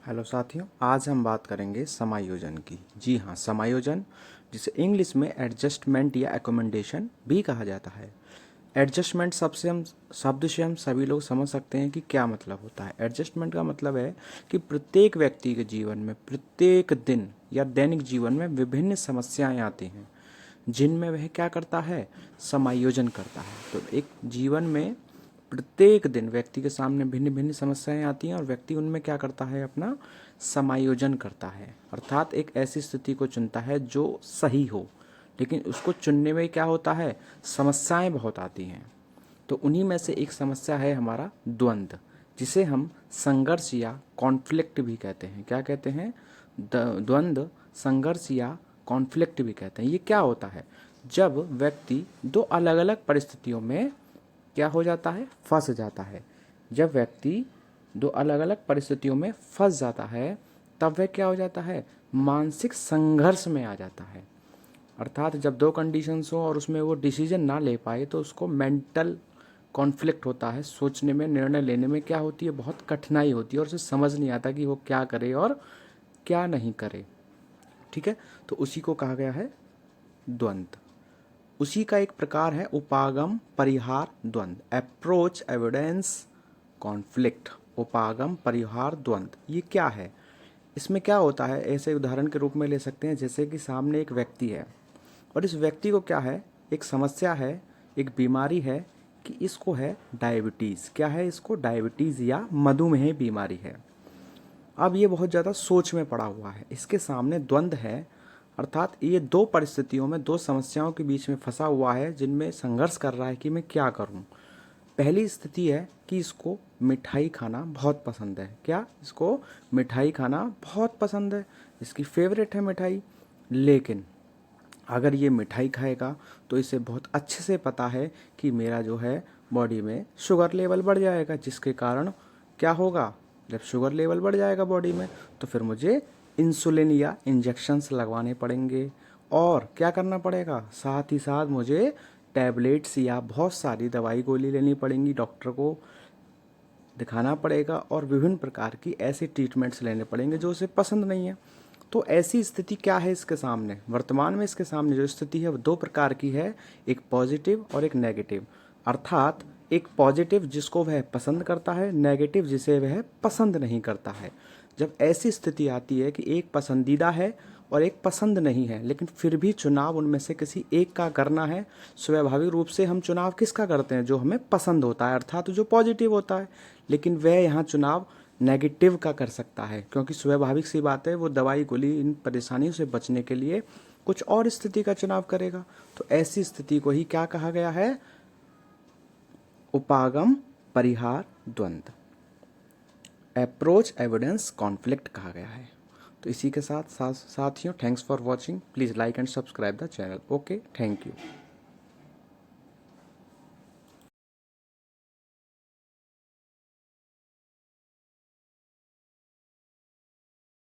Hello साथियों, आज हम बात करेंगे समायोजन की। जी हाँ, समायोजन, जिसे इंग्लिश में एडजस्टमेंट या एकोमेंडेशन भी कहा जाता है। एडजस्टमेंट शब्द से हम सभी लोग समझ सकते हैं कि क्या मतलब होता है। एडजस्टमेंट का मतलब है कि प्रत्येक व्यक्ति के जीवन में प्रत्येक दिन या दैनिक जीवन में विभिन्न समस्याएं आती हैं, जिनमें वह क्या करता है, समायोजन करता है। तो एक जीवन में प्रत्येक दिन व्यक्ति के सामने भिन्न भिन्न समस्याएं आती हैं और व्यक्ति उनमें क्या करता है, अपना समायोजन करता है, अर्थात एक ऐसी स्थिति को चुनता है जो सही हो। लेकिन उसको चुनने में क्या होता है, समस्याएं बहुत आती हैं। तो उन्हीं में से एक समस्या है हमारा द्वंद्व, जिसे हम संघर्ष या कॉन्फ्लिक्ट भी कहते हैं। क्या कहते हैं? द्वंद्व, संघर्ष या कॉन्फ्लिक्ट भी कहते हैं। ये क्या होता है? जब व्यक्ति दो अलग अलग परिस्थितियों में क्या हो जाता है, फंस जाता है। जब व्यक्ति दो अलग अलग परिस्थितियों में फंस जाता है, तब वह क्या हो जाता है, मानसिक संघर्ष में आ जाता है। अर्थात जब दो कंडीशंस हो और उसमें वो डिसीजन ना ले पाए, तो उसको मेंटल कॉन्फ्लिक्ट होता है। सोचने में, निर्णय लेने में क्या होती है, बहुत कठिनाई होती है और उसे समझ नहीं आता कि वो क्या करे और क्या नहीं करे। ठीक है, तो उसी को कहा गया है द्वंद्व। उसी का एक प्रकार है उपागम परिहार द्वंद्व, अप्रोच एविडेंस कॉन्फ्लिक्ट। उपागम परिहार द्वंद्व ये क्या है? इसमें क्या होता है, ऐसे उदाहरण के रूप में ले सकते हैं, जैसे कि सामने एक व्यक्ति है और इस व्यक्ति को क्या है, एक समस्या है, एक बीमारी है कि इसको है डायबिटीज़। क्या है इसको? डायबिटीज़ या मधुमेह बीमारी है। अब ये बहुत ज़्यादा सोच में पड़ा हुआ है, इसके सामने द्वंद्व है, अर्थात ये दो परिस्थितियों में, दो समस्याओं के बीच में फंसा हुआ है, जिनमें संघर्ष कर रहा है कि मैं क्या करूं। पहली स्थिति है कि इसको मिठाई खाना बहुत पसंद है। क्या? इसको मिठाई खाना बहुत पसंद है, इसकी फेवरेट है मिठाई। लेकिन अगर ये मिठाई खाएगा तो इसे बहुत अच्छे से पता है कि मेरा जो है बॉडी में शुगर लेवल बढ़ जाएगा, जिसके कारण क्या होगा, जब शुगर लेवल बढ़ जाएगा बॉडी में, तो फिर मुझे इंसुलिन या इंजेक्शन्स लगवाने पड़ेंगे। और क्या करना पड़ेगा, साथ ही साथ मुझे टैबलेट्स या बहुत सारी दवाई गोली लेनी पड़ेंगी, डॉक्टर को दिखाना पड़ेगा और विभिन्न प्रकार की ऐसी ट्रीटमेंट्स लेने पड़ेंगे जो उसे पसंद नहीं है। तो ऐसी स्थिति क्या है इसके सामने, वर्तमान में इसके सामने जो स्थिति है वो दो प्रकार की है, एक पॉजिटिव और एक नेगेटिव। अर्थात एक पॉजिटिव जिसको वह पसंद करता है, नेगेटिव जिसे वह पसंद नहीं करता है। जब ऐसी स्थिति आती है कि एक पसंदीदा है और एक पसंद नहीं है, लेकिन फिर भी चुनाव उनमें से किसी एक का करना है, स्वाभाविक रूप से हम चुनाव किसका करते हैं, जो हमें पसंद होता है, अर्थात जो पॉजिटिव होता है। लेकिन वह यहाँ चुनाव नेगेटिव का कर सकता है, क्योंकि स्वाभाविक सी बात है, वो दवाई गोली इन परेशानियों से बचने के लिए कुछ और स्थिति का चुनाव करेगा। तो ऐसी स्थिति को ही क्या कहा गया है, उपागम परिहार द्वंद्व, अप्रोच एविडेंस कॉन्फ्लिक्ट कहा गया है। तो इसी के साथ साथियों, thanks for watching. Please like and subscribe the channel. Okay, thank you.